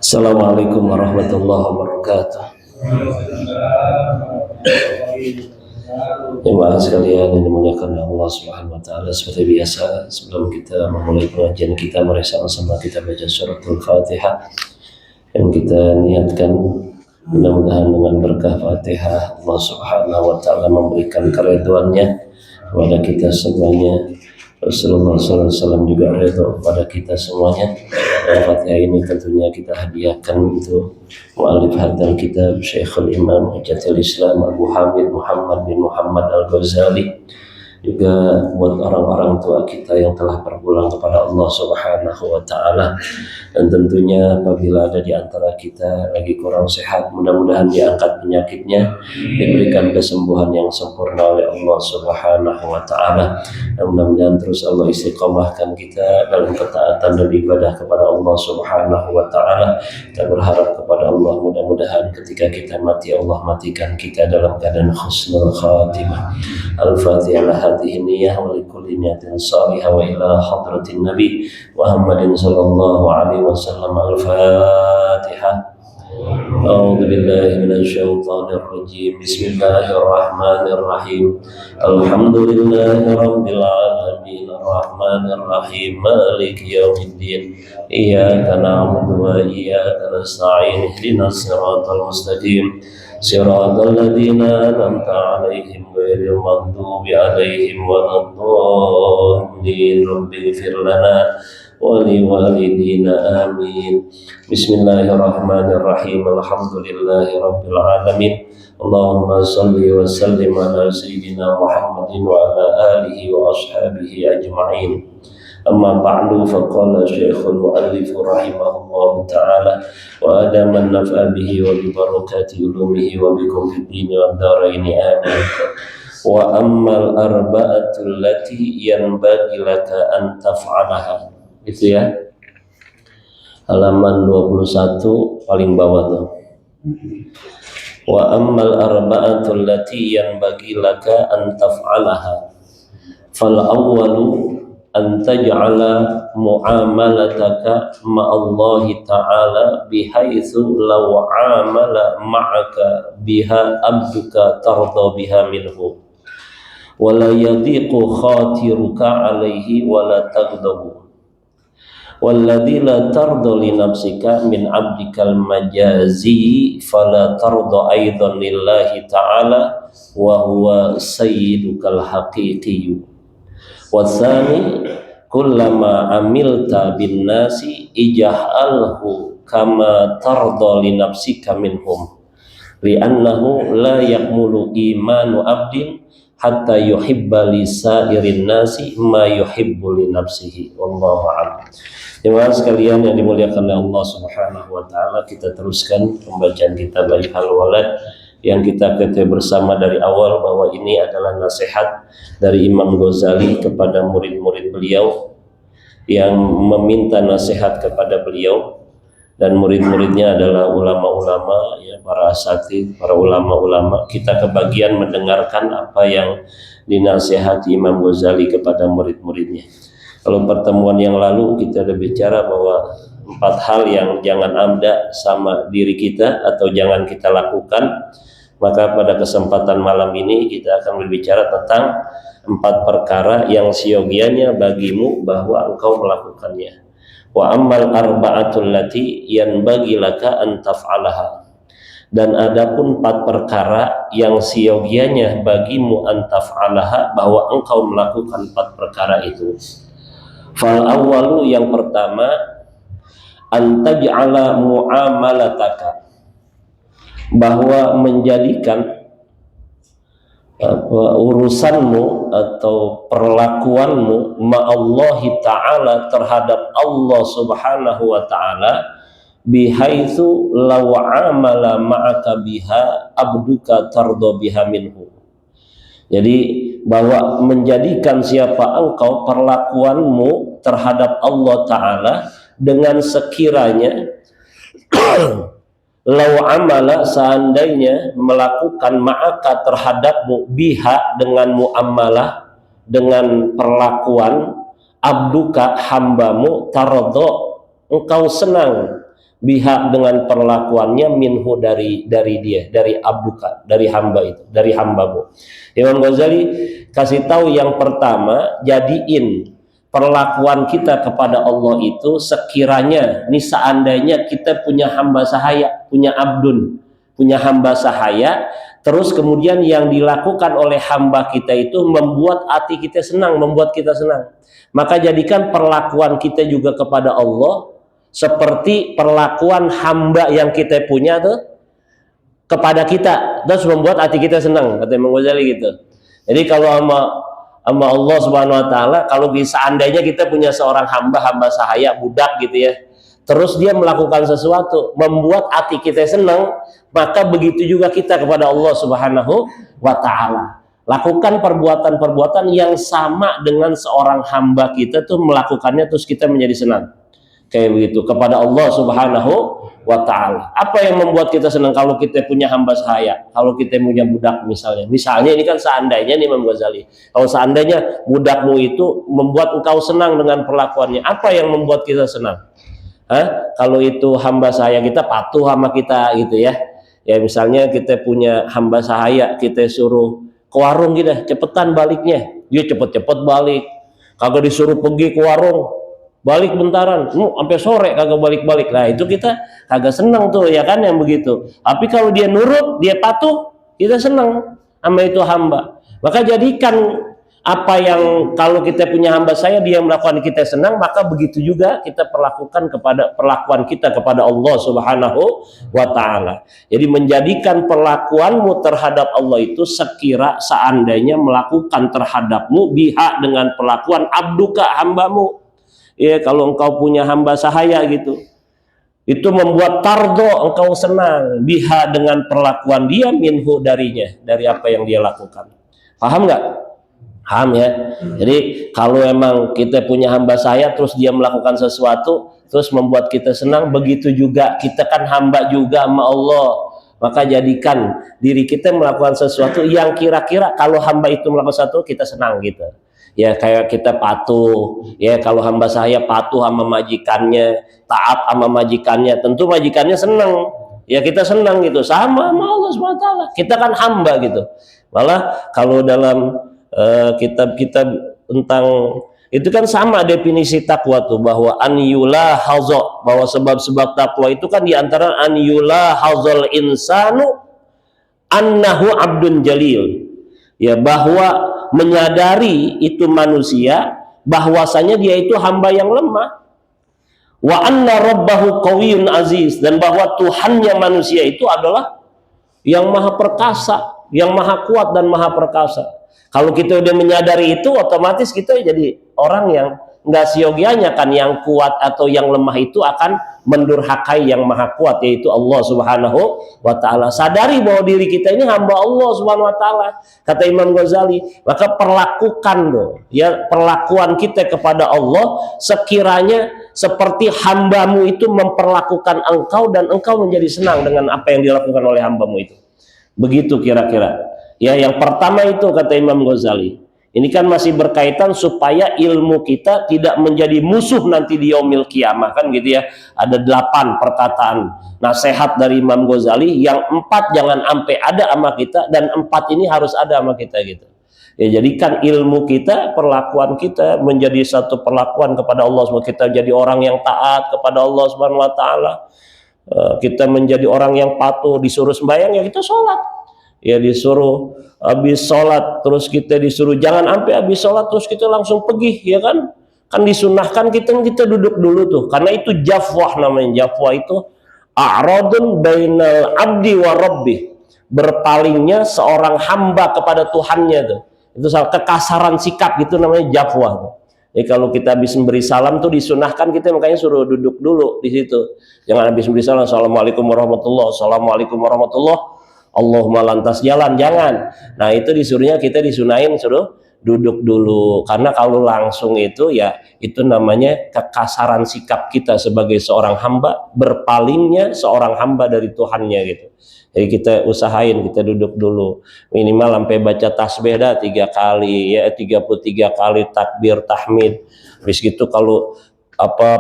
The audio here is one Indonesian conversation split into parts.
Assalamualaikum warahmatullahi wabarakatuh. Jemaah sekalian yang dimuliakan Allah Subhanahu wa taala, seperti biasa sebelum kita memulai pengajian kita, mari sama-sama kita baca suratul Fatihah yang kita niatkan. Mudah-mudahan dengan berkah Fatihah Allah Subhanahu wa taala memberikan keridhaannya kepada kita semuanya. Rasulullah SAW juga ridho kepada kita semuanya. Dan Fatihah ini tentunya kita hadiahkan untuk mu'alif hadal kitab Syekhul Imam Hujjatul Islam Abu Hamid Muhammad bin Muhammad Al-Ghazali, juga buat orang-orang tua kita yang telah berpulang kepada Allah Subhanahu wa taala. Dan tentunya apabila ada di antara kita lagi kurang sehat, mudah-mudahan diangkat penyakitnya, diberikan kesembuhan yang sempurna oleh Allah Subhanahu wa taala. Dan mudah-mudahan terus Allah istiqomahkan kita dalam ketaatan dan ibadah kepada Allah Subhanahu wa taala. Kita berharap kepada Allah, mudah-mudahan ketika kita mati, Allah matikan kita dalam keadaan husnul khatimah. Al-Fatihah hadhihi niyyah wa likulli niyatin salihah wa ila hadratin nabi Muhammadin sallallahu alaihi wasallam. Al-Fatihah. A'udzu billahi minasy syaithanir rajim. Bismillahir rahmanir rahim. Alhamdulillahi rabbil alamin arrahmanir rahim maliki yaumiddin. Iyyaka na'budu wa iyyaka nasta'in. Ihdinas siratal mustaqim. Siratal ladzina an'amta 'alaihim ghairil maghdubi 'alaihim waladdallin. Rabbighfir lana wa liwalidina amin. Bismillahirrahmanirrahim. Alhamdulillahi rabbil alamin. Allahumma salli wa sallim ala sayyidina Muhammadin wa ala alihi wa ashabihi ajma'in. Amma ba'du, faqala Syekhul Mu'allif rahimahullahu ta'ala wa adaman naf'a bihi wa bi barakati ulumihi wa bikum fid dini wad dharaini amin. Wa ammal arba'atul lati yanbaghi laka an taf'alaha. Itu ya, halaman 21 paling bawah tuh. Wa ammal arba'atul lati yanbaghi laka an taf'alaha fal awwalu an taj'ala mu'amalataka ma'allahi ta'ala bihaitsu law 'amala ma'aka biha abduka tarda biha minhu wa la yadhiqu khatiruka 'alaihi wa la taghdabu walladzi la tarda li nafsika min 'abdikal majazi fala tarda aidan lillahi ta'ala wa huwa sayyidukal haqiqiyyu. Wasani kullama amilta bin nasi ij'alhu kama tarda li nafsika minhum li'annahu la yakmulu imanu abdin hatta yuhibba li sa'irin nasi ma yuhibbu li nafsihi. Wallahu a'lam. Jemaah sekalian yang dimuliakan oleh Allah Subhanahu wa taala, kita teruskan pembacaan kitab Al-Walad yang kita ketahui bersama dari awal bahwa ini adalah nasihat dari Imam Ghazali kepada murid-murid beliau yang meminta nasihat kepada beliau, dan murid-muridnya adalah ulama-ulama ya, para asatidz, para ulama-ulama. Kita kebagian mendengarkan apa yang dinasihati Imam Ghazali kepada murid-muridnya. Kalau pertemuan yang lalu kita ada bicara bahwa 4 hal yang jangan ada sama diri kita atau jangan kita lakukan. Maka pada kesempatan malam ini kita akan berbicara tentang 4 perkara yang siogianya bagimu bahwa engkau melakukannya. Wa ammal arba'atul lati yanbaghi laka an taf'alaha. Dan adapun 4 perkara yang siogianya bagimu an taf'alaha, bahwa engkau melakukan 4 perkara itu. Fal awwalu, yang pertama, an taj'ala mu'amalataka, bahwa menjadikan urusanmu atau perlakuanmu ma'allahi ta'ala, terhadap Allah Subhanahu wa ta'ala, bihaitsu law amala ma'aka biha abduka tardo biha minhu. Jadi bahwa menjadikan siapa engkau, perlakuanmu terhadap Allah ta'ala dengan sekiranya lau amala, seandainya melakukan ma'aka terhadapmu, biha dengan muamalah, dengan perlakuan, abduka hambamu, tardo engkau senang biha dengan perlakuannya, minhu dari dia, dari abduka, dari hamba itu, dari hambamu. Imam Ghazali kasih tahu yang pertama, jadiin perlakuan kita kepada Allah itu sekiranya nih, seandainya kita punya hamba sahaya, punya abdun, punya hamba sahaya, terus kemudian yang dilakukan oleh hamba kita itu membuat hati kita senang, membuat kita senang, maka jadikan perlakuan kita juga kepada Allah seperti perlakuan hamba yang kita punya tuh kepada kita, terus membuat hati kita senang, kata Imam Ghazali gitu. Jadi kalau sama Allah Subhanahu wa taala, kalau seandainya kita punya seorang hamba sahaya, budak gitu ya, terus dia melakukan sesuatu membuat hati kita senang, maka begitu juga kita kepada Allah Subhanahu wa taala. Lakukan perbuatan-perbuatan yang sama dengan seorang hamba kita tuh melakukannya, terus kita menjadi senang. Kayak begitu kepada Allah Subhanahu wa taala. Apa yang membuat kita senang kalau kita punya hamba sahaya, kalau kita punya budak misalnya. Misalnya ini kan seandainya nih Imam Ghazali, kalau seandainya budakmu itu membuat engkau senang dengan perlakuannya, apa yang membuat kita senang? Kalau itu hamba sahaya kita patuh sama kita gitu ya. Ya misalnya kita punya hamba sahaya, kita suruh ke warung gitu, cepetan baliknya, dia cepet-cepet balik. Kagak disuruh pergi ke warung, balik bentaran, sampai sore kagak balik-balik. Nah itu kita kagak senang tuh ya kan yang begitu. Tapi kalau dia nurut, dia patuh, kita senang sama itu hamba. Maka jadikan apa yang kalau kita punya hamba saya dia melakukan kita senang, maka begitu juga kita perlakukan kepada perlakuan kita kepada Allah Subhanahu wa taala. Jadi menjadikan perlakuanmu terhadap Allah itu sekira seandainya melakukan terhadapmu biha dengan perlakuan abduka, hambamu. Ya kalau engkau punya hamba sahaya gitu, itu membuat tardo, engkau senang biha dengan perlakuan dia, minhu darinya, dari apa yang dia lakukan. Paham nggak? Paham ya. Jadi kalau emang kita punya hamba sahaya terus dia melakukan sesuatu terus membuat kita senang, begitu juga kita kan hamba juga sama Allah, maka jadikan diri kita melakukan sesuatu yang kira-kira kalau hamba itu melakukan sesuatu kita senang gitu ya. Kayak kita patuh ya, kalau hamba saya patuh sama majikannya, taat sama majikannya, tentu majikannya senang ya, kita senang gitu, sama Allah SWT, kita kan hamba gitu. Malah kalau dalam kitab-kitab tentang itu kan sama definisi takwa tuh, bahwa an yula hazo, bahwa sebab-sebab takwa itu kan diantara an yula hazol insanu annahu abdun jalil ya, bahwa menyadari itu manusia bahwasanya dia itu hamba yang lemah, wa anna rabbahu qawiyyun aziz, dan bahwa Tuhannya manusia itu adalah yang maha perkasa, yang maha kuat dan maha perkasa. Kalau kita udah menyadari itu, otomatis kita jadi orang yang nggak siogianya kan, yang kuat atau yang lemah itu akan mendurhakai yang maha kuat, yaitu Allah Subhanahu wa taala. Sadari bahwa diri kita ini hamba Allah Subhanahu wa taala, kata Imam Ghazali. Maka perlakukan loh ya, perlakuan kita kepada Allah sekiranya seperti hambamu itu memperlakukan engkau, dan engkau menjadi senang dengan apa yang dilakukan oleh hambamu itu. Begitu kira-kira. Ya, yang pertama itu kata Imam Ghazali. Ini kan masih berkaitan supaya ilmu kita tidak menjadi musuh nanti di yaumil qiyamah kan gitu ya. Ada 8 perkataan nasihat dari Imam Ghazali, yang 4 jangan sampai ada sama kita, dan 4 ini harus ada sama kita gitu. Ya, jadikan ilmu kita, perlakuan kita menjadi satu perlakuan kepada Allah. Kita jadi orang yang taat kepada Allah Subhanahu wa taala. Kita menjadi orang yang patuh, disuruh sembahyang ya kita sholat. Ya disuruh habis sholat terus kita disuruh jangan sampai habis sholat terus kita langsung pergi ya kan. Kan disunahkan kita duduk dulu tuh, karena itu jafwah namanya. Jafwah itu a'radun bainal abdi wa rabbih, berpalingnya seorang hamba kepada Tuhannya tuh. Itu kekasaran sikap, itu namanya jafwah tuh. Jadi kalau kita habis memberi salam tuh disunahkan kita makanya suruh duduk dulu di situ. Jangan habis memberi salam assalamualaikum warahmatullahi, assalamualaikum warahmatullahi, Allahumma lantas jalan, jangan. Nah itu disuruhnya kita disunahin suruh duduk dulu, karena kalau langsung itu ya itu namanya kekasaran sikap kita sebagai seorang hamba, berpalingnya seorang hamba dari Tuhannya gitu. Jadi kita usahain kita duduk dulu minimal sampai baca tasbih dah 3 kali ya, 33 kali takbir tahmid. Habis gitu kalau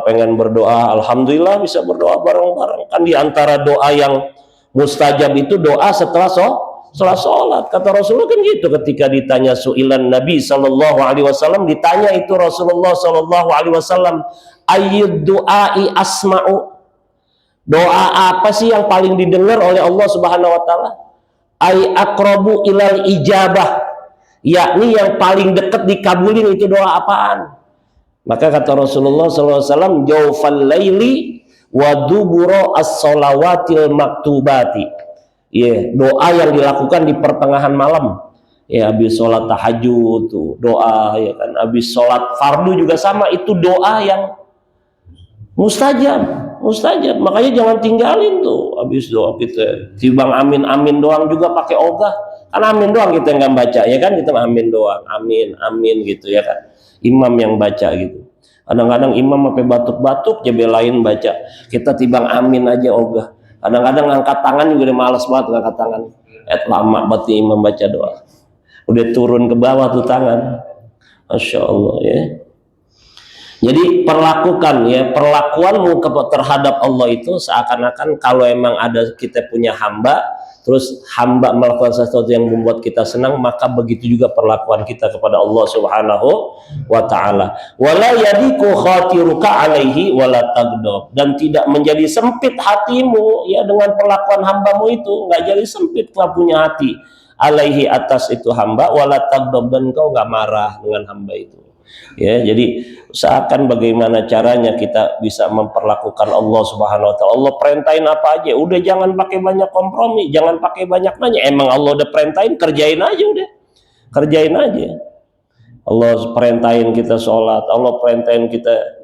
pengen berdoa, alhamdulillah bisa berdoa bareng-bareng. Kan di antara doa yang mustajab itu doa setelah sholat. Kata Rasulullah kan gitu, ketika ditanya su'ilan Nabi sallallahu alaihi wasallam, ditanya itu Rasulullah sallallahu alaihi wasallam, ayyud du'ai asma'u, doa apa sih yang paling didengar oleh Allah Subhanahu wa taala? Ai aqrabu ilal ijabah, yakni yang paling dekat dikabulin itu doa apaan? Maka kata Rasulullah SAW, jaufal laili wa dubura as-shalawatil maktubati. Ya, doa yang dilakukan di pertengahan malam. Ya, habis sholat tahajud tuh doa, ya kan. Habis sholat fardu juga sama, itu doa yang mustajab. Makanya jangan tinggalin tuh. Habis doa kita tibang amin doang juga pakai ogah. Kan amin doang kita nggak baca, ya kan, kita amin doang, amin gitu, ya kan. Imam yang baca gitu. Kadang-kadang imam sampai batuk-batuk, belain baca. Kita tibang amin aja ogah. Kadang-kadang ngangkat tangan juga udah males banget ngangkat tangan. Lama banget imam baca doa. Udah turun ke bawah tuh tangan. Masya Allah, ya. Jadi perlakuanmu terhadap Allah itu seakan-akan kalau emang ada kita punya hamba, terus hamba melakukan sesuatu yang membuat kita senang, maka begitu juga perlakuan kita kepada Allah Subhanahu wa taala. Wala yadiku khatiruka alaihi wala taghdab, dan tidak menjadi sempit hatimu ya dengan perlakuan hambamu itu, nggak jadi sempit kau punya hati alaihi atas itu hamba, wala taghdab, dan kau nggak marah dengan hamba itu. Ya, jadi usahakan bagaimana caranya kita bisa memperlakukan Allah Subhanahu wa taala. Allah perintahin apa aja, udah jangan pakai banyak kompromi, jangan pakai banyak nanya. Emang Allah udah perintahin, kerjain aja udah. Kerjain aja. Allah perintahin kita sholat, Allah perintahin kita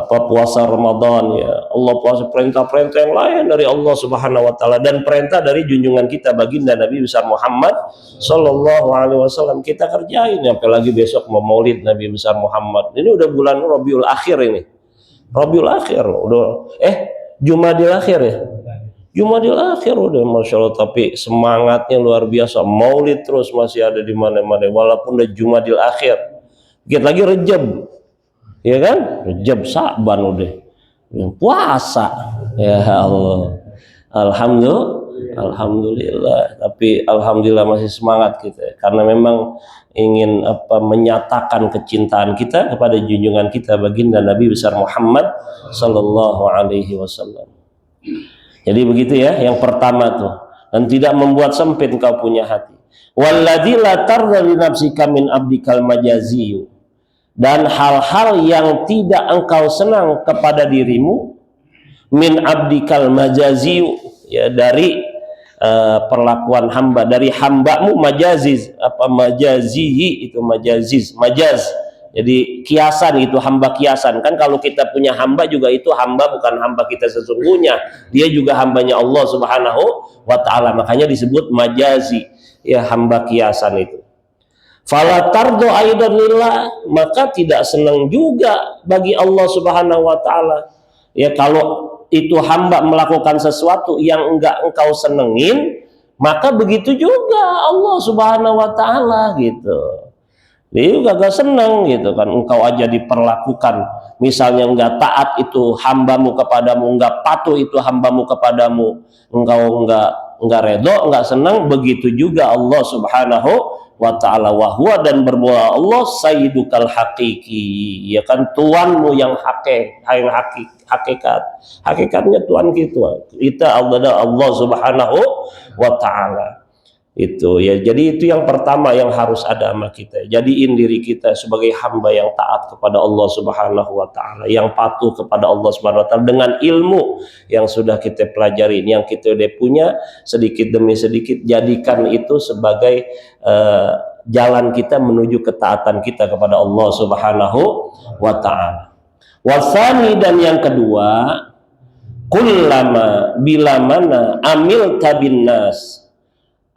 puasa Ramadan, ya. Allah puasa perintah-perintah yang lain dari Allah Subhanahu wa taala, dan perintah dari junjungan kita baginda Nabi besar Muhammad sallallahu alaihi wasallam kita kerjain. Apalagi besok mau Maulid Nabi besar Muhammad. Ini udah bulan Rabiul Akhir ini. Rabiul Akhir udah Jumadil Akhir ya. Jumadil Akhir udah, Masya Allah, tapi semangatnya luar biasa. Maulid terus masih ada di mana-mana walaupun udah Jumadil Akhir. Dikit lagi Rejab. Ya kan, Rejab Sa'ban udah puasa, ya Allah. Alhamdulillah, tapi alhamdulillah masih semangat kita karena memang ingin menyatakan kecintaan kita kepada junjungan kita baginda Nabi besar Muhammad sallallahu alaihi wasallam. Jadi begitu ya, yang pertama tuh, dan tidak membuat sempit engkau punya hati. Walladzi la tarda li nafsika min abdikal majaziyu, dan hal-hal yang tidak engkau senang kepada dirimu, min abdikal majaziyu, ya, dari perlakuan hamba, dari hambamu, majaziz, majazihi itu majaz. Jadi kiasan itu, hamba kiasan. Kan kalau kita punya hamba juga itu hamba, bukan hamba kita sesungguhnya, dia juga hambanya Allah Subhanahu wa taala, makanya disebut majazi, ya, hamba kiasan itu. Fala tardo aidan lillah, maka tidak senang juga bagi Allah Subhanahu wa taala. Ya, kalau itu hamba melakukan sesuatu yang enggak engkau senengin, maka begitu juga Allah Subhanahu wa taala gitu. Dia juga gak senang gitu kan, engkau aja diperlakukan misalnya enggak taat itu hambamu kepadamu, enggak patuh itu hambamu kepadamu, engkau enggak redho, enggak senang, begitu juga Allah Subhanahu wa ta'ala. Wahwa, dan bermula Allah sayyidukal hakiki, ya kan, tuanmu yang hakikat. Hakikatnya Tuhan kita Allah Subhanahu wa ta'ala. Itu ya, jadi itu yang pertama yang harus ada sama kita. Jadiin diri kita sebagai hamba yang taat kepada Allah Subhanahu wa taala, yang patuh kepada Allah Subhanahu wa taala dengan ilmu yang sudah kita pelajari, yang kita udah punya, sedikit demi sedikit jadikan itu sebagai jalan kita menuju ketaatan kita kepada Allah Subhanahu wa taala. Wasani, dan yang kedua, kullama, bila mana amil tabin nas,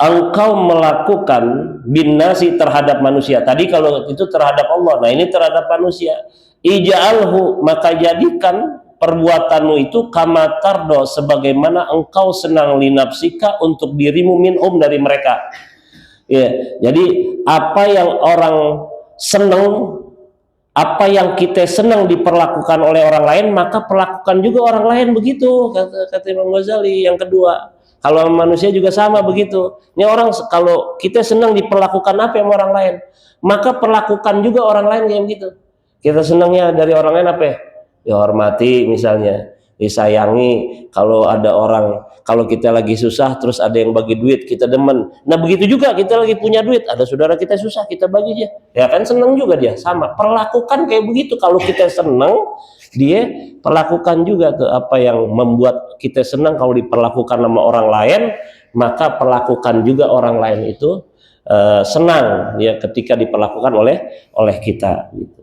engkau melakukan binnasi terhadap manusia. Tadi kalau itu terhadap Allah, nah ini terhadap manusia. Ija'alhu, maka jadikan perbuatanmu itu kama tardo, sebagaimana engkau senang linafsika untuk dirimu, minhum, dari mereka. Ya, jadi apa yang orang senang Apa yang kita senang diperlakukan oleh orang lain, maka perlakukan juga orang lain begitu, kata Imam Ghazali. Yang kedua, kalau manusia juga sama begitu. Ini orang, kalau kita senang diperlakukan apa yang orang lain, maka perlakukan juga orang lain kayak begitu. Kita senangnya dari orang lain apa ya? Dihormati misalnya, disayangi. Kalau ada orang, kalau kita lagi susah terus ada yang bagi duit, kita demen. Nah begitu juga kita lagi punya duit, ada saudara kita susah, kita bagi dia, ya kan senang juga dia. Sama, perlakukan kayak begitu. Kalau kita senang, dia perlakukan juga tuh apa yang membuat kita senang. Kalau diperlakukan sama orang lain, maka perlakukan juga orang lain itu senang ya ketika diperlakukan oleh kita gitu.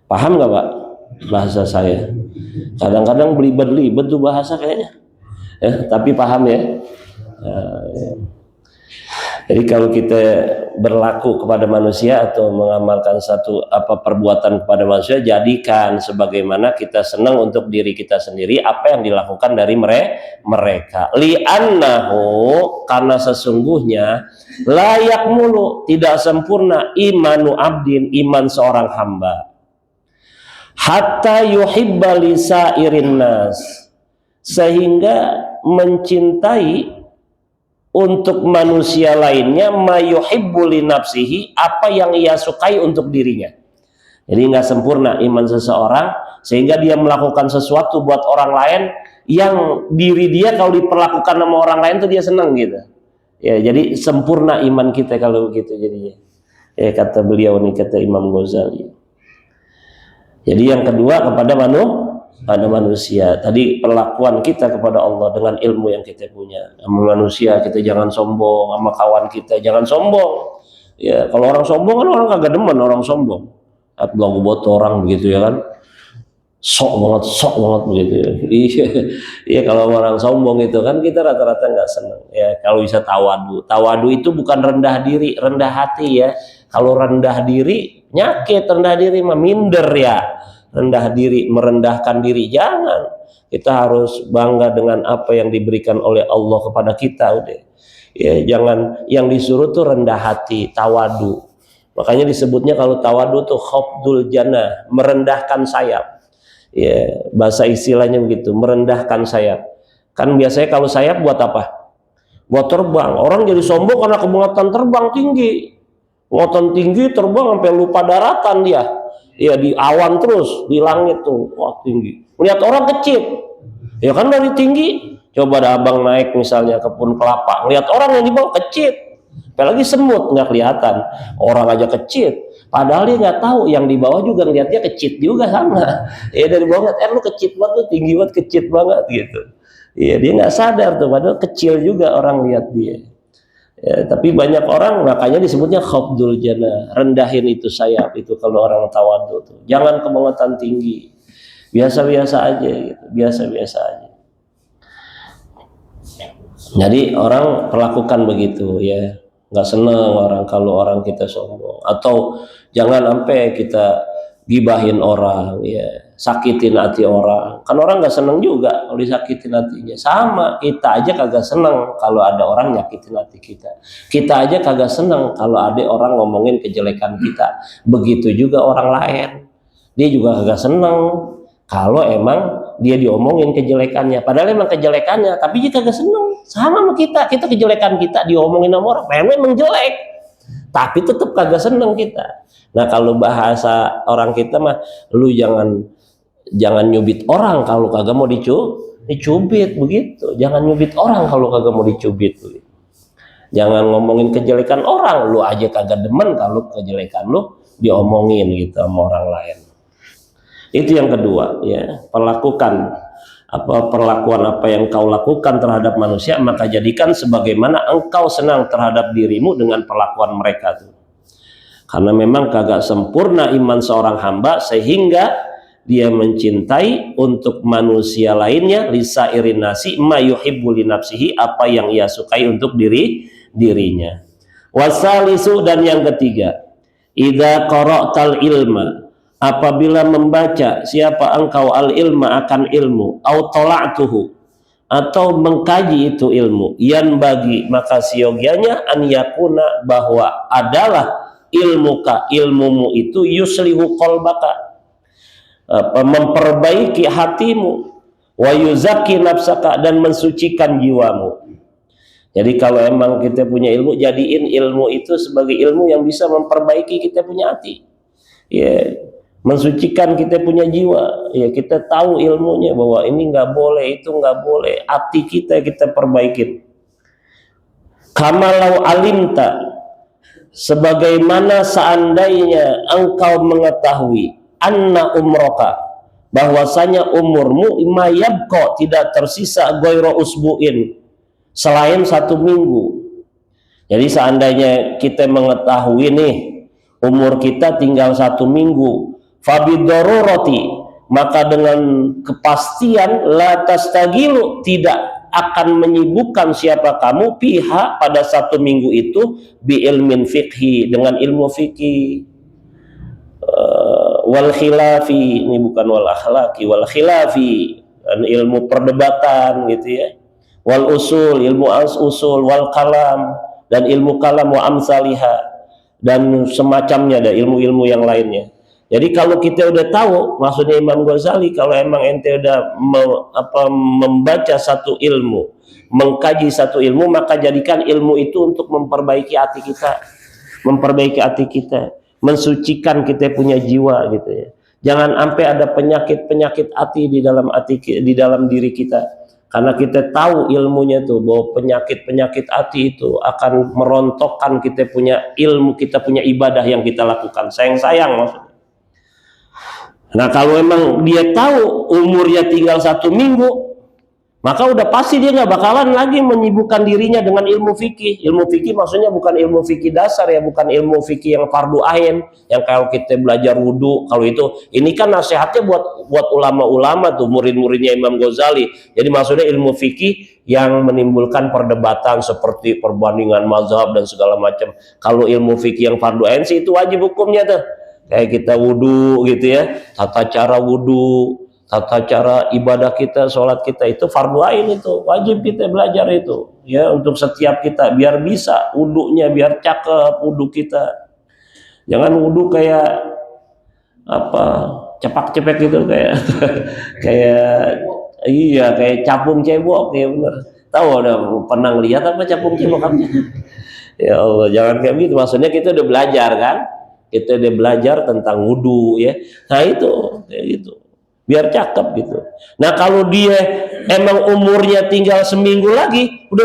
Paham nggak Pak bahasa saya? Kadang-kadang belibet-libet tuh bahasa kayaknya tapi paham ya. Jadi kalau kita berlaku kepada manusia atau mengamalkan satu perbuatan kepada manusia, jadikan sebagaimana kita senang untuk diri kita sendiri apa yang dilakukan dari mereka. Li'annahu, karena sesungguhnya layak mulu, tidak sempurna imanu abdin, iman seorang hamba, hatta yuhibba lisairin nas, sehingga mencintai untuk manusia lainnya mayuhibbu li nafsihi, apa yang ia sukai untuk dirinya. Jadi nggak sempurna iman seseorang sehingga dia melakukan sesuatu buat orang lain yang diri dia kalau diperlakukan sama orang lain tuh dia senang gitu. Ya, jadi sempurna iman kita kalau begitu jadinya. Ya, kata beliau nih, kata Imam Ghazali. Jadi yang kedua kepada manusia. Tadi perlakuan kita kepada Allah dengan ilmu yang kita punya. Sama manusia kita jangan sombong, sama kawan kita jangan sombong. Ya, kalau orang sombong kan orang kagak demen orang sombong. Belagu buat orang begitu ya kan. Sok banget begitu. Iya, kalau orang sombong itu kan kita rata-rata nggak senang. Ya, kalau bisa tawadu. Tawadu itu bukan rendah diri, rendah hati ya. Kalau rendah diri nyakit, rendah diri mah minder ya. Rendah diri, merendahkan diri, jangan. Kita harus bangga dengan apa yang diberikan oleh Allah kepada kita, udah. Ya, jangan yang disuruh tuh rendah hati, tawadu. Makanya disebutnya kalau tawadu tuh khafdul janah, merendahkan sayap. Ya, bahasa istilahnya begitu, merendahkan sayap. Kan biasanya kalau sayap buat apa? Buat terbang. Orang jadi sombong karena kemungkinan terbang tinggi. Kemungkinan tinggi terbang sampai lupa daratan dia. Ya di awan terus, di langit tuh, wah tinggi. Melihat orang kecil, ya kan dari tinggi. Coba ada abang naik misalnya ke kebun kelapa, melihat orang yang di bawah kecil. Apalagi semut nggak kelihatan, orang aja kecil. Padahal dia nggak tahu yang di bawah juga ngeliatnya kecil juga sama. Ya dari bawah ngeliat, lu kecil banget, lu tinggi banget, kecil banget gitu. Ya dia nggak sadar tuh, padahal kecil juga orang lihat dia. Ya, tapi banyak orang makanya disebutnya khafdul janah, rendahin itu sayap itu kalau orang tawadhu tuh. Jangan kebangetan tinggi, biasa-biasa aja gitu, biasa-biasa aja. Jadi orang perlakukan begitu ya, nggak seneng orang kalau orang kita sombong, atau jangan sampai kita gibahin orang ya, sakitin hati orang. Kan orang nggak seneng juga kalau disakitin hatinya. Sama, kita aja kagak seneng kalau ada orang nyakitin hati kita. Kita aja kagak seneng kalau ada orang ngomongin kejelekan kita. Begitu juga orang lain, dia juga kagak seneng kalau emang dia diomongin kejelekannya. Padahal emang kejelekannya, tapi dia kagak seneng. Sama sama kita kejelekan kita diomongin sama orang, memang jelek, tapi tetap kagak seneng kita. Nah kalau bahasa orang kita mah, lu jangan nyubit orang kalau kagak mau dicubit begitu. Jangan nyubit orang kalau kagak mau dicubit begitu. Jangan ngomongin kejelekan orang, lu aja kagak demen kalau kejelekan lu diomongin gitu sama orang lain. Itu yang kedua ya, perlakuan apa yang kau lakukan terhadap manusia, maka jadikan sebagaimana engkau senang terhadap dirimu dengan perlakuan mereka tuh. Karena memang kagak sempurna iman seorang hamba sehingga dia mencintai untuk manusia lainnya lisairin nasi ma yuhibbu li nafsihi, apa yang ia sukai untuk dirinya. Wasalisu, dan yang ketiga, idza qara'tal ilma, apabila membaca siapa engkau al ilma akan ilmu, au tala'tuhu, atau mengkaji itu ilmu, yan bagi, maka siogianya an yakuna, bahwa adalah ilmuka, ilmumu itu yuslihu qalbaka, memperbaiki hatimu, wa yuzakki nafsaka, dan mensucikan jiwamu. Jadi kalau emang kita punya ilmu, jadiin ilmu itu sebagai ilmu yang bisa memperbaiki kita punya hati, ya, mensucikan kita punya jiwa. Ya, kita tahu ilmunya bahwa ini nggak boleh, itu nggak boleh, hati kita perbaikin. Kamalau alimta, sebagaimana seandainya engkau mengetahui, anna umroka, bahwasanya umurmu, mayabko, tidak tersisa, goiro usbuin, selain 1 minggu. Jadi seandainya kita mengetahui nih umur kita tinggal 1 minggu, fabidororoti, maka dengan kepastian, la tastagilu, tidak akan menyibukkan siapa kamu, pihak pada 1 minggu itu, bi ilmin fikhi, dengan ilmu fikih, wal khilafi, ini bukan wal akhlaki, wal khilafi, dan ilmu perdebatan gitu ya, wal usul, ilmu usul, wal kalam, dan ilmu kalam, wa amsaliha, dan semacamnya, ada ilmu-ilmu yang lainnya. Jadi kalau kita udah tahu, maksudnya Imam Ghazali, kalau emang ente udah membaca satu ilmu, mengkaji satu ilmu, maka jadikan ilmu itu untuk memperbaiki hati kita, mensucikan kita punya jiwa gitu ya. Jangan sampai ada penyakit hati di dalam diri kita, karena kita tahu ilmunya tuh bahwa penyakit hati itu akan merontokkan kita punya ilmu, kita punya ibadah yang kita lakukan. Sayang maksudnya. Nah kalau memang dia tahu umurnya tinggal 1 minggu, maka udah pasti dia nggak bakalan lagi menyibukkan dirinya dengan ilmu fikih. Ilmu fikih maksudnya bukan ilmu fikih dasar ya, bukan ilmu fikih yang fardu ain, yang kalau kita belajar wudhu. Kalau itu, ini kan nasihatnya buat ulama-ulama tuh, murid-muridnya Imam Ghazali. Jadi maksudnya ilmu fikih yang menimbulkan perdebatan seperti perbandingan mazhab dan segala macam. Kalau ilmu fikih yang fardu ain sih itu wajib hukumnya tuh. Kayak kita wudhu gitu ya, tata cara wudhu, tata cara ibadah kita, sholat kita, itu fardu ain, itu wajib kita belajar itu ya, untuk setiap kita, biar bisa wudhunya, biar cakep wudhu kita. Jangan wudhu kayak apa, cepak-cepek gitu, kayak capung cebok ya, bener. Tahu, udah pernah lihat apa capung cebok? Ya Allah, jangan kayak gitu. Maksudnya kita udah belajar kan, kita udah belajar tentang wudhu ya. Nah itu kayak gitu, biar cakep gitu. Nah kalau dia emang umurnya tinggal 1 minggu lagi, udah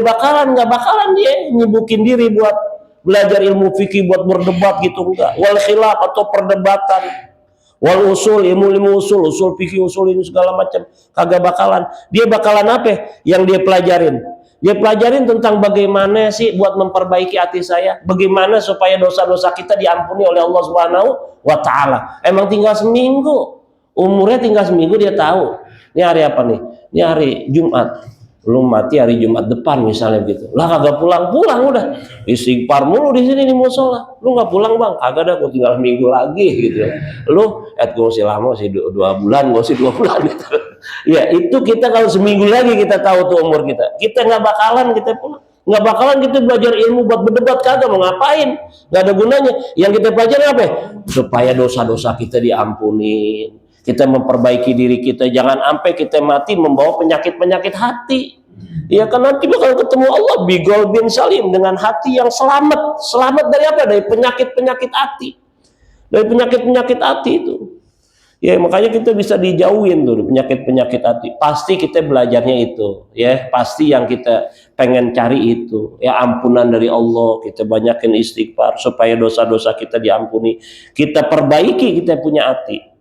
nggak bakalan dia nyibukin diri buat belajar ilmu fikih, buat berdebat gitu, enggak. Wal khilaf, atau perdebatan, wal usul, ilmu usul fikih, usul ini segala macam, kagak bakalan. Dia bakalan apa yang dia pelajarin? Dia pelajarin tentang bagaimana sih buat memperbaiki hati saya, bagaimana supaya dosa-dosa kita diampuni oleh Allah Subhanahu wa Ta'ala. Emang tinggal 1 minggu, umurnya tinggal 1 minggu, dia tahu. Ini hari apa nih? Ini hari Jumat. Lu mati hari Jumat depan misalnya gitu. Lah kagak pulang-pulang, udah istighfar mulu di sini di musola. Lu nggak pulang bang? Kagak, dah, gua tinggal 1 minggu lagi gitu. Lu gua masih lama sih 2 bulan, gua sih 2 bulan gitu. Ya itu kita kalau 1 minggu lagi kita tahu tuh umur kita. Kita nggak bakalan kita pulang. Nggak bakalan kita belajar ilmu buat berdebat, kagak, mau ngapain, nggak ada gunanya. Yang kita pelajari apa? Supaya dosa-dosa kita diampuni, kita memperbaiki diri kita, jangan sampai kita mati membawa penyakit hati. Ya kan nanti bakal ketemu Allah bigol bin salim, dengan hati yang selamat dari apa? Dari penyakit hati, dari penyakit hati itu. Ya makanya kita bisa dijauhin tuh penyakit hati. Pasti kita belajarnya itu ya, pasti yang kita pengen cari itu ya, ampunan dari Allah. Kita banyakin istighfar supaya dosa-dosa kita diampuni, kita perbaiki kita punya hati.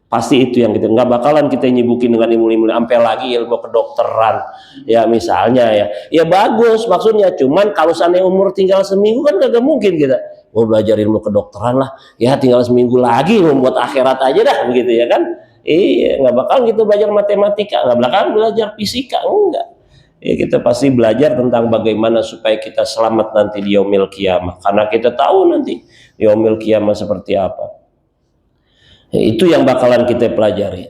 Pasti itu yang kita, nggak bakalan kita nyibukin dengan ilmu-ilmu sampai lagi ilmu kedokteran ya misalnya ya bagus maksudnya. Cuman kalau seandainya umur tinggal 1 minggu kan nggak mungkin kita mau belajar ilmu kedokteran lah ya, tinggal 1 minggu lagi membuat akhirat aja dah begitu ya kan. Iya, nggak bakalan kita belajar matematika, nggak bakalan belajar fisika, enggak ya. Kita pasti belajar tentang bagaimana supaya kita selamat nanti di yaumil qiyamah, karena kita tahu nanti di yaumil qiyamah seperti apa. Itu yang bakalan kita pelajari.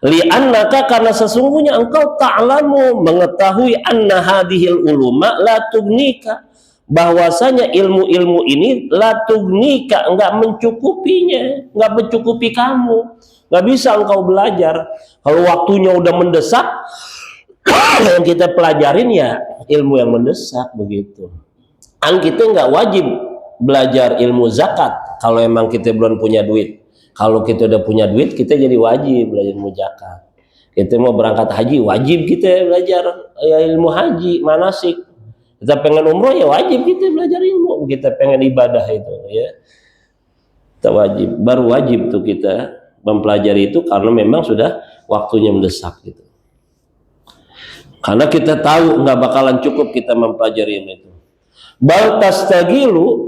Li'annaka, karena sesungguhnya engkau ta'lamu, mengetahui, anna hadhil uluma la tugnika, bahwasanya ilmu-ilmu ini la tugnika, enggak mencukupinya, enggak mencukupi kamu, enggak bisa engkau belajar. Kalau waktunya udah mendesak, yang kita pelajarin ya ilmu yang mendesak begitu. Kan kita enggak wajib belajar ilmu zakat kalau emang kita belum punya duit. Kalau kita udah punya duit, kita jadi wajib belajar ilmu zakat. Kita mau berangkat haji, wajib kita belajar ya, ilmu haji, manasik. Kita pengen umroh ya wajib kita belajar ilmu. Kita pengen ibadah itu ya, kita wajib. Baru wajib tuh kita mempelajari itu karena memang sudah waktunya mendesak gitu. Karena kita tahu nggak bakalan cukup kita mempelajari itu. Bal tastagilu,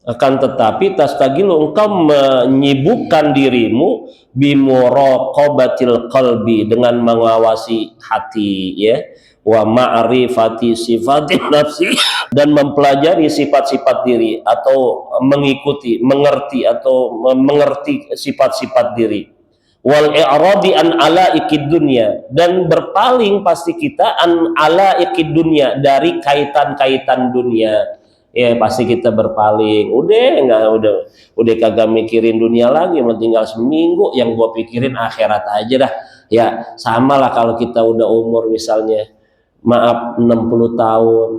akan tetapi tastagilu engkau menyibukkan dirimu bimuraqabatil qalbi, dengan mengawasi hati ya, wa ma'rifati sifatin nafsi, dan mempelajari sifat-sifat diri atau mengikuti, mengerti atau mengerti sifat-sifat diri. Wal i'radi an alaikid dunya, dan berpaling pasti kita an alaikid dunya, dari kaitan-kaitan dunia. Ya pasti kita berpaling, udah kagak mikirin dunia lagi, tinggal seminggu yang gua pikirin akhirat aja dah. Ya sama lah kalau kita udah umur misalnya maaf 60 tahun,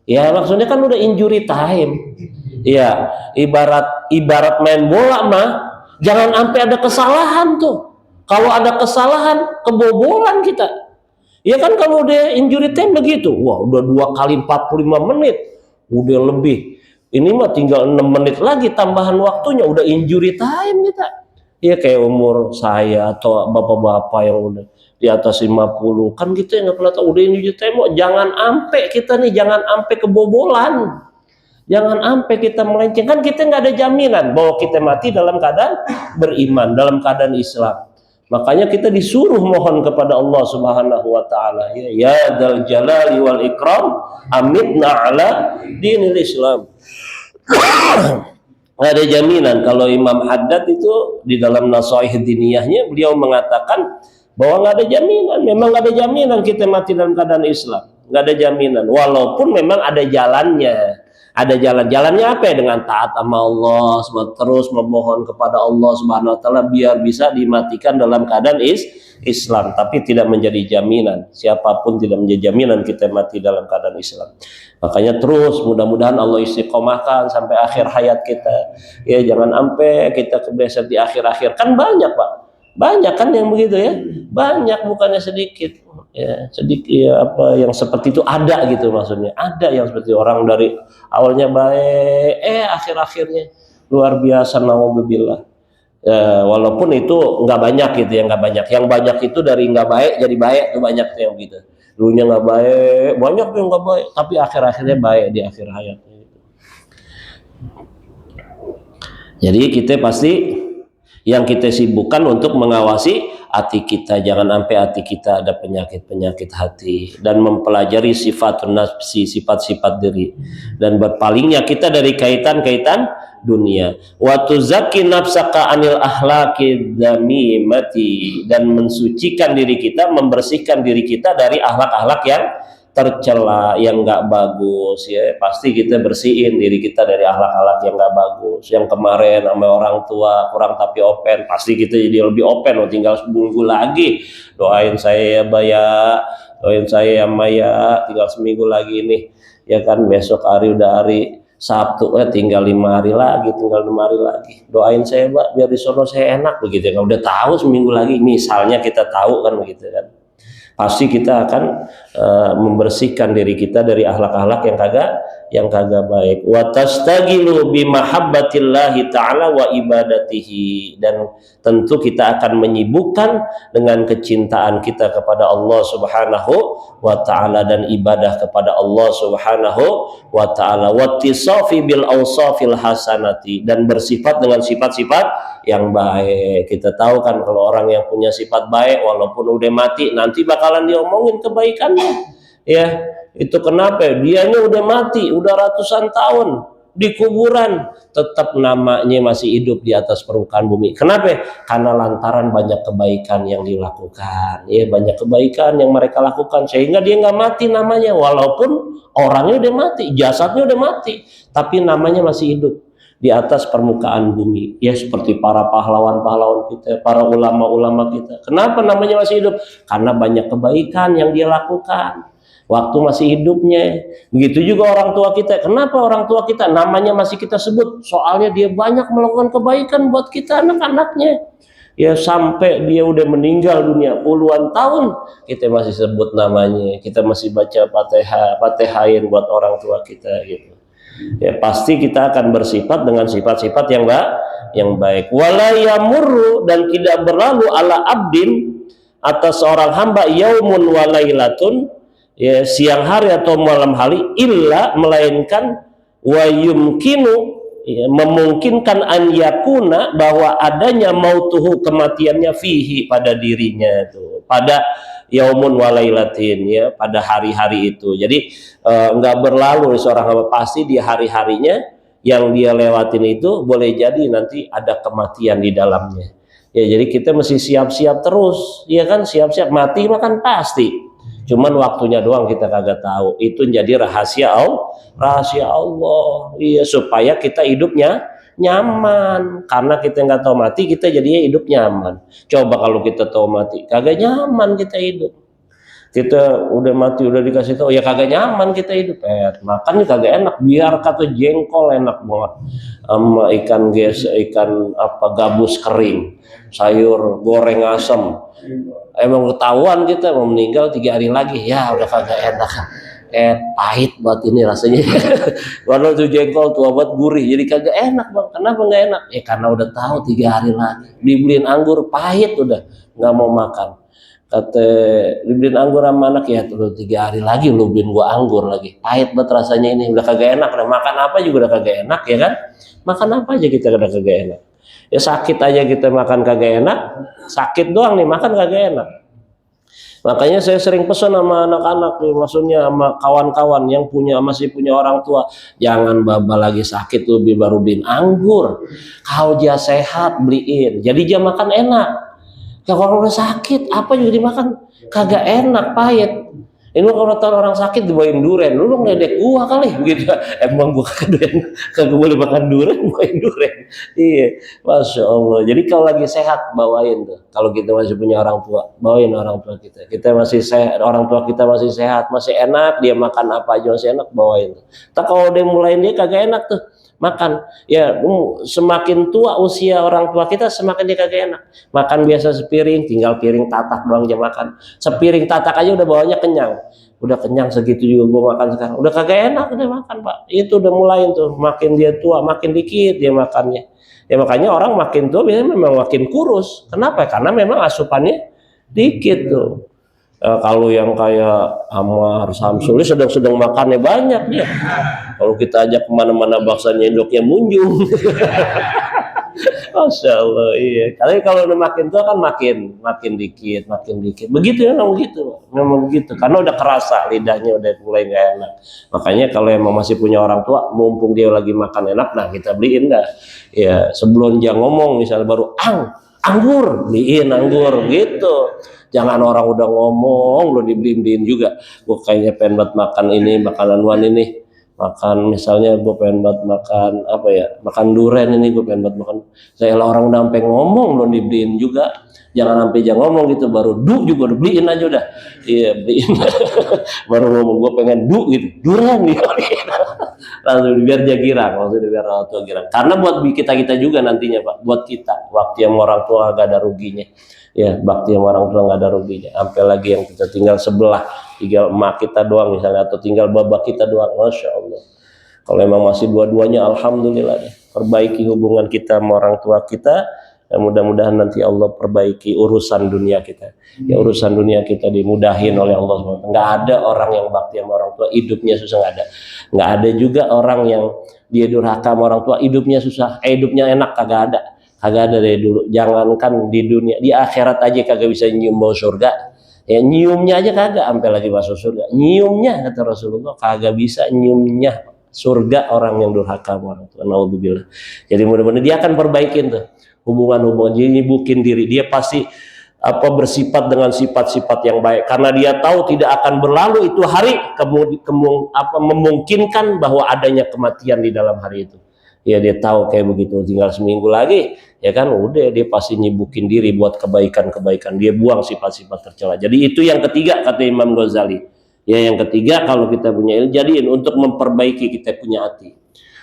ya maksudnya kan udah injury time. Ya ibarat main bola mah, jangan sampai ada kesalahan tuh. Kalau ada kesalahan, kebobolan kita. Ya kan kalau udah injury time begitu, wah udah 2 kali 45 menit, udah lebih. Ini mah tinggal 6 menit lagi tambahan waktunya, udah injury time kita. Ya kayak umur saya atau bapak-bapak yang udah di atas 50, kan kita nggak pernah tahu udah injury time. Jangan ampe kita nih, jangan ampe kebobolan. Jangan ampe kita melenceng, kan kita nggak ada jaminan bahwa kita mati dalam keadaan beriman, dalam keadaan Islam. Makanya kita disuruh mohon kepada Allah Subhanahu wa taala, ya dzal jalali wal ikram amitna ala dinil Islam. Ada jaminan. Kalau Imam Haddad itu di dalam Nasaih Diniyahnya beliau mengatakan bahwa nggak ada jaminan, memang nggak ada jaminan kita mati dalam keadaan Islam, nggak ada jaminan. Walaupun memang ada jalannya. Ada jalannya apa ya? Dengan taat sama Allah, terus memohon kepada Allah Subhanahu wa taala biar bisa dimatikan dalam keadaan Islam, tapi tidak menjadi jaminan. Siapapun tidak menjadi jaminan kita mati dalam keadaan Islam. Makanya terus mudah-mudahan Allah istiqomahkan sampai akhir hayat kita. Ya jangan sampai kita kebiasaan di akhir-akhir. Kan banyak, Pak. Banyak kan yang begitu ya, banyak bukannya sedikit ya, sedikit ya, apa yang seperti itu ada gitu, maksudnya ada yang seperti orang dari awalnya baik akhir-akhirnya luar biasa, naudzubillah ya, walaupun itu nggak banyak gitu ya, nggak banyak, yang banyak itu dari nggak baik jadi baik tuh banyak tuh yang gitu, dulunya nggak baik, banyak tuh yang nggak baik tapi akhir-akhirnya baik di akhir hayatnya gitu. Jadi kita pasti yang kita sibukkan untuk mengawasi hati kita, jangan sampai hati kita ada penyakit-penyakit hati, dan mempelajari sifatun nafsi, sifat-sifat diri, dan berpalingnya kita dari kaitan-kaitan dunia. Wa tuzakki nafsaka anil akhlaqi dzamimati, dan mensucikan diri kita, membersihkan diri kita dari akhlak-akhlak yang tercela, yang nggak bagus ya. Pasti kita bersihin diri kita dari akhlak-akhlak yang nggak bagus, yang kemarin sama orang tua kurang tapi open, pasti kita jadi lebih open. Tinggal seminggu lagi, doain saya ya Baya, doain saya ya Maya, tinggal seminggu lagi nih ya kan, besok hari udah hari Sabtu, tinggal 5 hari lagi, doain saya Mbak biar di sono saya enak begitu ya. Udah tahu seminggu lagi misalnya, kita tahu kan begitu kan, pasti kita akan membersihkan diri kita dari akhlak-akhlak yang kagak baik. Wa tastagilu bi mahabbatillahi ta'ala wa ibadatihi, dan tentu kita akan menyibukkan dengan kecintaan kita kepada Allah Subhanahu wa taala dan ibadah kepada Allah Subhanahu wa taala. Wa tisafi bil awsafil hasanati, dan bersifat dengan sifat-sifat yang baik. Kita tahu kan kalau orang yang punya sifat baik walaupun udah mati nanti bakalan diomongin kebaikannya ya. Itu kenapa dianya udah mati udah ratusan tahun, di kuburan, tetap namanya masih hidup di atas permukaan bumi. Kenapa? Karena lantaran banyak kebaikan yang dilakukan, ya banyak kebaikan yang mereka lakukan sehingga dia nggak mati namanya, walaupun orangnya udah mati, jasadnya udah mati, tapi namanya masih hidup di atas permukaan bumi. Ya seperti para pahlawan-pahlawan kita, para ulama-ulama kita. Kenapa namanya masih hidup? Karena banyak kebaikan yang dia lakukan waktu masih hidupnya. Begitu juga orang tua kita. Kenapa orang tua kita namanya masih kita sebut? Soalnya dia banyak melakukan kebaikan buat kita anak-anaknya. Ya sampai dia udah meninggal dunia puluhan tahun, kita masih sebut namanya, kita masih baca Fatihain buat orang tua kita gitu. Ya pasti kita akan bersifat dengan sifat-sifat yang baik. Wala yamurru, dan tidak berlalu ala abdin atas seorang hamba yaumun walailatun, ya siang hari atau malam hari, illa melainkan wa yumkinu, ya, memungkinkan an yakuna, bahwa adanya mautuhu, kematiannya, fihi, pada dirinya itu, pada yaumun walailatin, ya pada hari-hari itu. Jadi enggak berlalu seorang hamba, pasti di hari-harinya yang dia lewatin itu boleh jadi nanti ada kematian di dalamnya. Ya jadi kita mesti siap-siap terus, ya kan, siap-siap mati makan pasti. Cuman waktunya doang kita kagak tahu. Itu jadi rahasia Allah. Iya, supaya kita hidupnya nyaman. Karena kita nggak tahu mati, kita jadinya hidup nyaman. Coba kalau kita tahu mati, kagak nyaman kita hidup. Kita udah mati, udah dikasih tahu, ya kagak nyaman kita hidup. Makan kagak enak. Biar kata jengkol enak banget, sama ikan ikan gabus kering, sayur goreng asam. Emang ketahuan kita mau meninggal 3 hari lagi, ya udah kagak enak. Pahit buat ini rasanya. Walau tuh jengkol tua buat gurih, jadi kagak enak bang. Kenapa nggak enak? Karena udah tahu 3 hari lagi. Dibeliin anggur pahit, udah nggak mau makan. Kata dibeliin anggur sama anak, ya tuh 3 hari lagi lu beliin gua anggur lagi, pahit banget rasanya ini, udah kagak enak. Udah makan apa juga udah kagak enak, ya kan? Makan apa aja kita udah kagak enak. Ya sakit aja kita makan kagak enak, sakit doang nih makan kagak enak. Makanya saya sering pesan sama anak-anak nih, maksudnya sama kawan-kawan yang masih punya orang tua, jangan baba lagi sakit tuh baru beliin anggur. Kalau dia sehat beliin, jadi dia makan enak. Kalau udah sakit apa juga dimakan kagak enak, pahit. Ini kalau orang sakit dibawain durian, lu ngeledek gua kali begitu. Emang gua kagak boleh makan durian, bawain durian. Iya, masya Allah. Jadi kalau lagi sehat bawain tuh. Kalau kita masih punya orang tua, bawain orang tua kita. Kita masih sehat, orang tua kita masih sehat, masih enak, dia makan apa aja masih enak, bawain tuh. Tapi kalau dia mulai dia kagak enak tuh makan, ya semakin tua usia orang tua kita semakin dia kagak enak. Makan biasa sepiring, tinggal piring tatak doang dia makan. Sepiring tatak aja udah bawanya kenyang. Udah kenyang segitu juga gua makan sekarang. Udah kagak enak udah makan, Pak. Itu udah mulai tuh, makin dia tua makin dikit dia makannya. Ya makanya orang makin tua biasanya memang makin kurus. Kenapa? Karena memang asupannya dikit tuh. Kalau yang kayak Ammar, Samsul sedang makannya banyak dia. Kalau kita ajak kemana-mana baksanya induknya munjung. Masya Allah, iya. Kalau udah makin tua kan makin dikit. Begitu ya, memang begitu. Karena udah kerasa lidahnya udah mulai nggak enak. Makanya kalau emang masih punya orang tua, mumpung dia lagi makan enak, nah kita beliin dah. Ya sebelum dia ngomong, misalnya baru anggur, beliin anggur gitu. Jangan orang udah ngomong lo dibeliin juga. Gue kayaknya pengen banget makan ini, makanan ini. Makan misalnya gue pengen banget makan makan durian ini, gue pengen banget makan. Saya orang udah sampai ngomong lo dibeliin juga. Jangan ngomong gitu, baru juga udah beliin aja udah. Iya beliin. Baru ngomong gue pengen gitu, durian nih. Langsung biar dia girang, maksudnya biar orang tua girang. Karena buat kita juga nantinya Pak, buat kita waktu yang orang tua gak ada ruginya. Ya bakti sama orang tua nggak ada ruginya. Sampai lagi yang kita tinggal sebelah, tinggal emak kita doang misalnya, atau tinggal baba kita doang, masya Allah. Kalau emang masih dua-duanya, alhamdulillah deh. Perbaiki hubungan kita sama orang tua kita. Ya, mudah-mudahan nanti Allah perbaiki urusan dunia kita. Ya urusan dunia kita dimudahin oleh Allah SWT. Nggak ada orang yang bakti sama orang tua hidupnya susah, nggak ada. Nggak ada juga orang yang dia durhaka sama orang tua hidupnya susah, hidupnya enak, kagak ada. Kagak ada dari dulu. Jangankan di dunia, di akhirat aja kagak bisa nyium bau surga. Ya nyiumnya aja kagak, sampai lagi masuk surga. Nyiumnya kata Rasulullah kagak bisa nyiumnya. Surga orang yang durhaka sama orang tua. Naudzubillah. Jadi mudah-mudahan dia akan perbaikin tuh hubungan-hubungan. Jadi nyibukin diri. Dia pasti bersifat dengan sifat-sifat yang baik karena dia tahu tidak akan berlalu itu hari memungkinkan bahwa adanya kematian di dalam hari itu. Ya dia tahu kayak begitu, tinggal seminggu lagi ya kan udah dia pasti nyibukin diri buat kebaikan-kebaikan, dia buang sifat-sifat tercela. Jadi itu yang ketiga kata Imam Ghazali. Ya yang ketiga kalau kita punya ilmu jadiin untuk memperbaiki kita punya hati,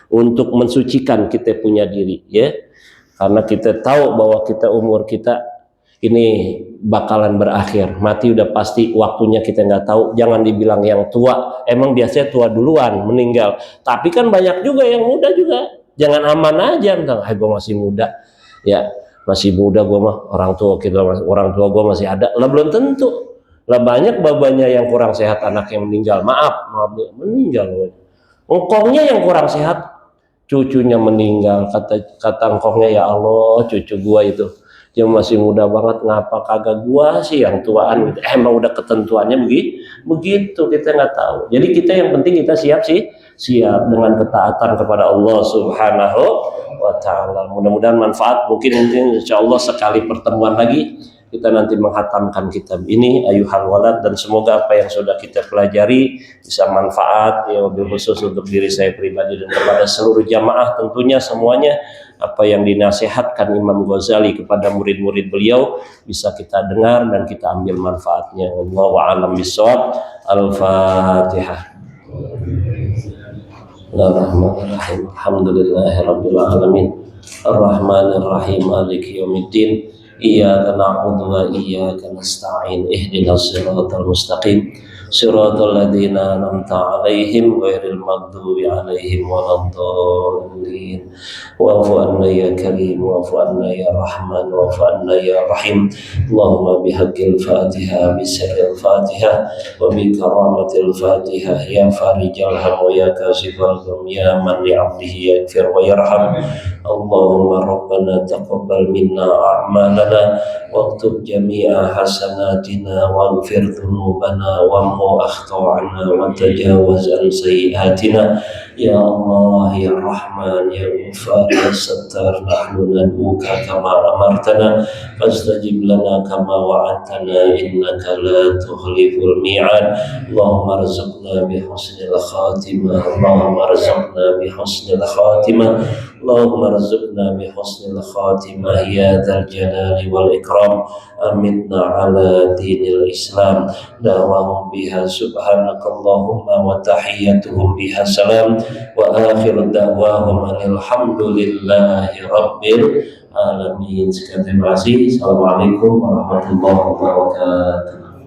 untuk mensucikan kita punya diri ya. Karena kita tahu bahwa kita umur kita ini bakalan berakhir, mati udah pasti, waktunya kita nggak tahu. Jangan dibilang yang tua, emang biasanya tua duluan meninggal. Tapi kan banyak juga yang muda juga. Jangan aman aja, tentang, gue masih muda, ya masih muda gue mah, orang tua gue masih ada. Lah belum tentu. Lah banyak babanya yang kurang sehat, anak yang meninggal. Maaf meninggal. Engkongnya yang kurang sehat, cucunya meninggal. Kata engkongnya, ya Allah, cucu gue itu dia masih muda banget, ngapa kagak gua sih yang tuaan gitu. Emang udah ketentuannya begitu, kita nggak tahu. Jadi kita yang penting kita siap dengan ketaatan kepada Allah Subhanahu wa taala. Mudah-mudahan manfaat. Mungkin insyaallah sekali pertemuan lagi kita nanti menghatamkan kitab ini Ayyuhal Walad, dan semoga apa yang sudah kita pelajari bisa manfaat ya, wabil khusus untuk diri saya pribadi dan kepada seluruh jamaah tentunya semuanya. Apa yang dinasihatkan Imam Ghazali kepada murid-murid beliau bisa kita dengar dan kita ambil manfaatnya. Wallahu a'lam bishawab. Al-Fatihah. Bismillahirrahmanirrahim. Alhamdulillahirabbil alamin. Arrahmanirrahim. Maliki yaumiddin. Iyyaka na'budu wa iyyaka nasta'in. Ihdinas siratal mustaqim. Siratal ladzina an'amta 'alaihim ghairil maghdubi 'alaihim waladdallin. Wa'fu 'anna ya karim, wa'fu 'anna ya rahman, wa'fu 'anna ya rahim. Allahumma bihaqqil Fatihah, bisirril Fatihah, wa bi karamatil Fatihah, ya farijal ham wa ya kasifal gham, ya man li 'abdihi yaghfir wa yarham. Allahumma rabbana taqabbal minna a'malana waktub jami'a hasanatina waghfir dhunubana wamhu akhta'ana wa tajawaz an sayyiatina. Ya Allah, ya Rahman, ya Ghafar, ya Sattar, nahnu nad'uka kama amartana fastajib lana kama wa'adtana innaka la tukhliful mi'ad. Allahumma arzuqna bi husnil khatimah, Allahumma arzuqna bi husnil khatimah, Allahumma arzuqna bi husnil khatimah ya dzal jalali wal ikram. Aminna ala dinil Islam, da'wahum biha subhanakallahumma wa tahiyyatuhum biha salam, wa akhiru da'wahum alhamdulillahi rabbil alamin. Sekian, terima kasih. Assalamualaikum warahmatullahi wabarakatuh.